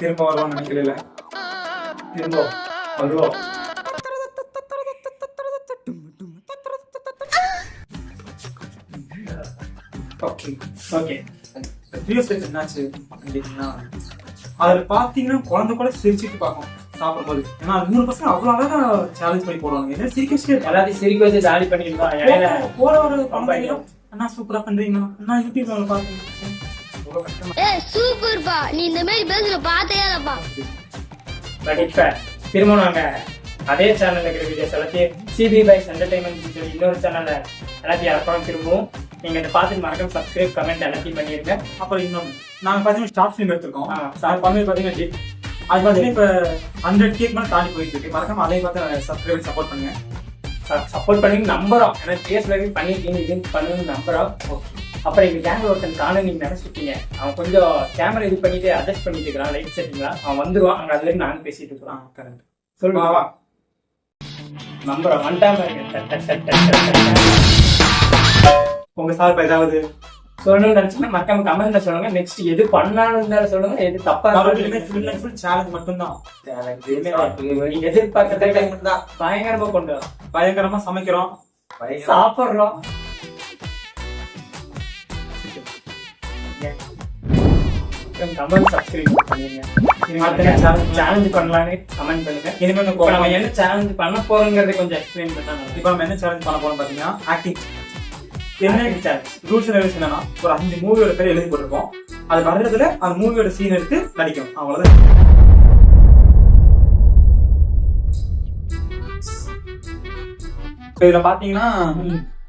திரும்ப வருவான்னு நினைக்கல. திரும்ப வருவோம். Okay okay. என்னாச்சு அப்படின்னா, அதுல பாத்தீங்கன்னா குழந்தை கூட சிரிச்சுட்டு பார்க்கும் சாப்பிடும்போது. ஏன்னா 3 பசங்க அவ்வளவு அழகா சேலஞ்ச் பண்ணி போடுவாங்க. என்ன சிரிக்க வச்சு எல்லாத்தையும் சிரிக்க வச்சு ஜாலி பண்ணிருந்தோம். போற ஒரு பம்பையிலும் அண்ணா சூப்பரா பண்றீங்க அண்ணா யூடியூப்ல பாருங்க. சூப்பர்ப்பா, நீ இந்த மாதிரி பேசுற பாத்தையாதப்பா. பட் இப்ப திரும்ப நாங்க அதே சேனல்ல இருக்கிற வீடியோஸ் எல்லாத்தையும் சிபி பைஸ் என்டர்டைன்மெண்ட் இன்னொரு சேனல்ல எல்லாத்தையும் இறப்போம். திரும்பவும் நீங்க இதை பார்த்து மறக்காம சப்ஸ்கிரைப் கமெண்ட் எல்லாத்தையும் பண்ணிருங்க. அப்புறம் இன்னொன்னு நாங்க பாத்தீங்கன்னா ஷார்ட் ஃபிலிம் எடுத்திருக்கோம். பண்ணி பாத்தீங்கன்னா அது பாத்தீங்கன்னா இப்ப 100K மேல தாண்டி போயிட்டு இருக்கு. மறக்காம அதையும் பார்த்து சப்ஸ்கிரைப் சப்போர்ட் பண்ணுங்க. சப்போர்ட் பண்ணி நம்புறோம். ஏன்னா பேஸ்ல பண்ணிருக்கீங்க இதுன்னு பண்ணுன்னு நம்புறோம். அப்புறம் எங்க கேமரா ஒருத்தன் காணும் நீங்க நினைச்சிருக்கீங்க. அவன் கொஞ்சம் கேமரா இது பண்ணிட்டு அட்ஜஸ்ட் பண்ணிட்டு இருக்கிறான். லைட் செட்டிங்களா அவன் வந்துருவான். அங்க அது வரைக்கும் நானும் பேசிட்டு இருக்கிறான். கரெக்ட் சொல்லுவா நம்புறோம். வந்துட்டாம உங்க சார் ஏதாவது சொல்லணும்னு நினைச்சுன்னா மறக்காம கமெண்ட்ல சொல்லுங்க. நெக்ஸ்ட் எது பண்ணாலும் இருந்தாலும் சொல்லுங்க. எது தப்பா சேலஞ்ச் மட்டும்தான். நீங்க எதிர்பார்க்கறத பயங்கரமா கொண்டு வரோம். பயங்கரமா சமைக்கிறோம், சாப்பிடுறோம். கமெண்ட் சப்ஸ்கிரைப் பண்ணுங்க. சேலஞ்ச் பண்ணலான்னு கமெண்ட் பண்ணுங்க. இனிமேல் நம்ம என்ன சேலஞ்ச் பண்ண போறோங்கிறத கொஞ்சம் எக்ஸ்பிளைன் பண்ணா. இப்போ நம்ம என்ன சேலஞ்ச் பண்ண போறோம் பாத்தீங்கன்னா ஆக்டிங். என்ன ரூல்ஸ் அண்ட் ரெகுலேஷன் என்னன்னா, ஒரு 5 மூவியோட பேர் எழுதி போட்டிருக்கோம். அது வர்றதுல அந்த மூவியோட சீன் எடுத்து நடிக்கும். அவ்வளவுதான். இதுல பாத்தீங்கன்னா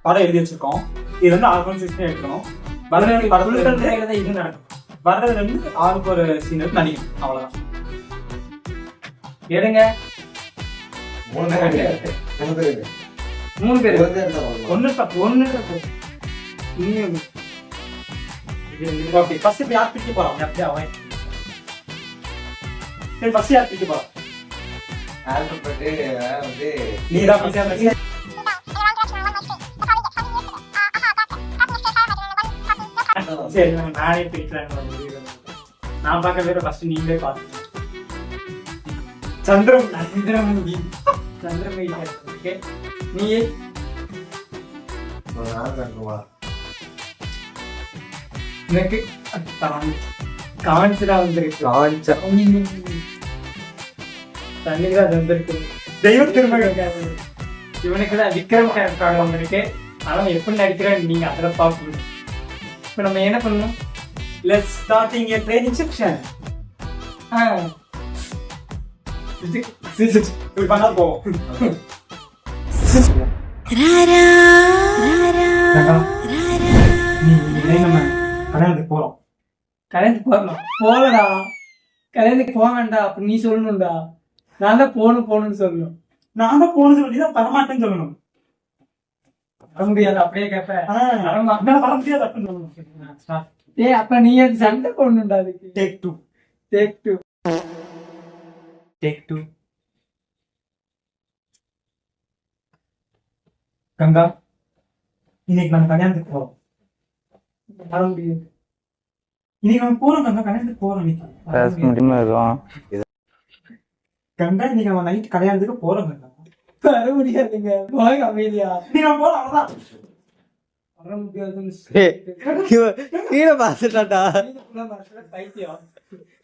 படம் எழுதி வச்சிருக்கோம். இது வந்து ஆர்கனைசேஷன் எடுக்கணும். இது நடக்கும். வர்றதுல இருந்து ஆளுக்கு ஒரு சீன் எடுத்து நடிக்கும். அவ்வளவுதான். எடுங்க 3 பேர் ஒன்னு ஃபர்ஸ்ட் யார் பிடிக்க போறோம்? அப்படியே அவன் சரி ஃபர்ஸ்ட் யார் பிடிக்க போறோம்? நீதான் சரி நானே பிடிக்கலாம். நான் பார்க்க வேற ஃபர்ஸ்ட் நீங்களே பாருங்க. சந்திரமுகி நீ எனக்கு காஞ்சரா வந்திருக்கு. தண்ணிதான் வந்திருக்கு. தெய்வ திருமகன் இவனுக்குதான் விக்ரம் கேரக்டர் வந்திருக்கு. ஆனா எப்படி நடிக்கிறேன் நீங்க அதுல பாக்கணும். இப்ப நம்ம என்ன பண்ணணும்? Let's starting a training section. இப்படி பண்ணா போவோம். நம்ம கல்யாணத்துக்கு போறோம். கல்யாணத்துக்கு போறோம். போகலடா, கல்யாணத்துக்கு போக வேண்டாம். அப்ப நீ சொல்லணும்டா. நான் தான் போகணும்னு சொல்லணும். நான் தான் போகணும்னு சொல்லி தான் தரமாட்டேன்னு சொல்லணும். வர முடியாது. அப்படியே கேட்பேன். வர முடியாது அப்படின்னு சொல்லணும். ஏய் அப்ப நீ சண்டை போடணும்டா. அதுக்கு டேக் டூ கங்கா, இன்னைக்கு நம்ம கல்யாணத்துக்கு போறோம். வர முடியாது. இன்னைக்கு நம்ம போறோம் கங்கா, கல்யாணத்துக்கு போறோம். கங்கா இன்னைக்கு நம்ம நைட் கல்யாணத்துக்கு போறோம் கங்கா. வர முடியாதுங்க. போக அமைதியா நீங்க போறோம். அவ்வளவுதான். வர முடியாதுன்னு கீழே பாத்துட்டாடா. பைத்தியம்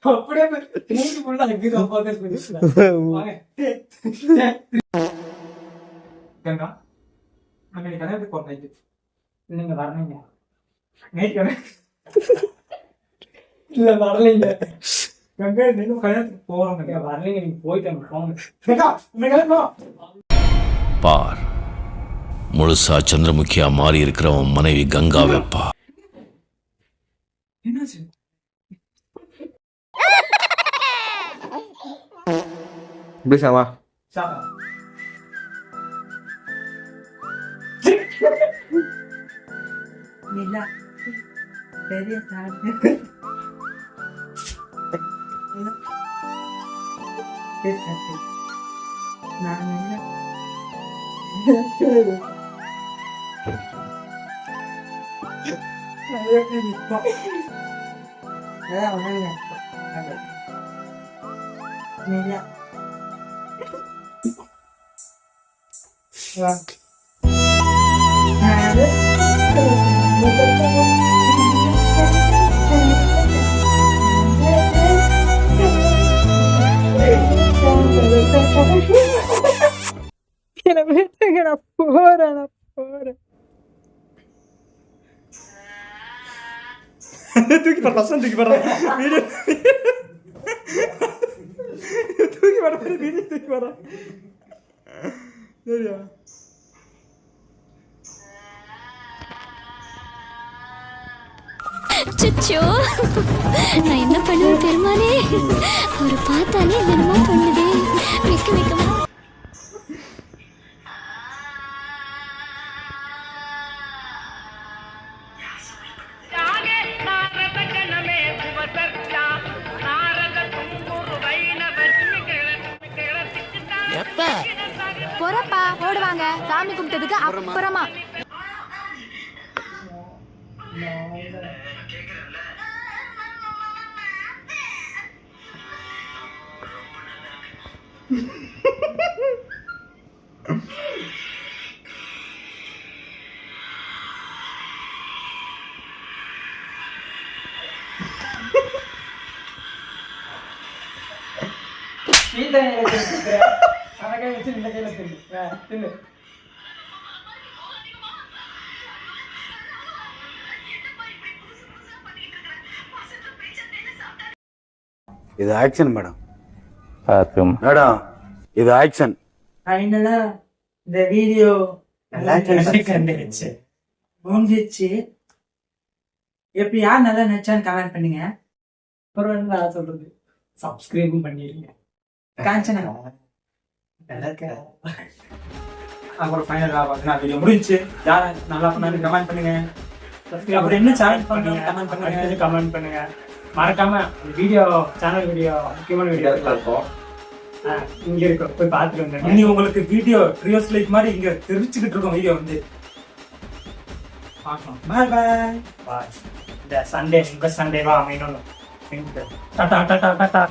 அப்படியே கங்கா நம்ம இன்னைக்கு கல்யாணத்துக்கு போறோம் நைட்டு. நீங்க வரலைங்க. நைட் இல்ல வரலைங்க. கங்கா இன்னைக்கு கல்யாணத்துக்கு போறோம் கங்கா. வரலைங்க. நீங்க போயிட்டு போங்க கங்கா. இன்னைக்கு கல்யாணம் பார், முழுசா சந்திரமுகியா மாறி இருக்கிற உன் மனைவி கங்கா வெப்பா. என்னாச்சு? பேசாமா நிலா பெரிய தூக்கி போடுற பசங்க தூக்கி போடுற வீடியோ தூக்கி போடுற வீடியோ தூக்கி போடுற சரியா அச்சச்சோ நான் என்ன பண்ணுவேன் பெருமானே அவரை பார்த்தாலே என்னமோ பண்ணுதே வெக்க வெக்கமா பொறப்பா போடுவாங்க சாமி கும்பிட்டதுக்கு அப்புறமா இது ஆக்ஷன் மேடம் மேடம் இது ஆக்ஷன் ஃபைனலா இந்த வீடியோ முடிஞ்சிச்சு. எப்படி யார் நல்லா நினைச்சான்னு கமெண்ட் பண்ணுங்க. அப்புறம் என்ன நான் சொல்றது, சப்ஸ்கிரைபும் பண்ணிருங்க. காஞ்சனா அப்புறம் ஃபைனலாக பார்த்தீங்கன்னா வீடியோ முடிஞ்சுச்சு. யார் நல்லா பண்ணாலும் கமெண்ட் பண்ணுங்க. அப்புறம் என்ன சேனல் பண்ணுங்க கமெண்ட் பண்ணுங்க. கமெண்ட் பண்ணுங்க. மறக்காம இந்த வீடியோ சேனல் வீடியோ முக்கியமான வீடியோ இருக்கும், இங்க இருக்கும், போய் பார்த்துட்டு வந்துடுங்க. இனி உங்களுக்கு வீடியோ ட்ரியோஸ் லைஃப் மாதிரி இங்க தெரிஞ்சுக்கிட்டு இருக்கோம். வீடியோ வந்து பார்க்கலாம். பாய் பாய் பாய். இந்த சண்டே உங்க சண்டேவா அமையணும். டாடா டாடா டாடா.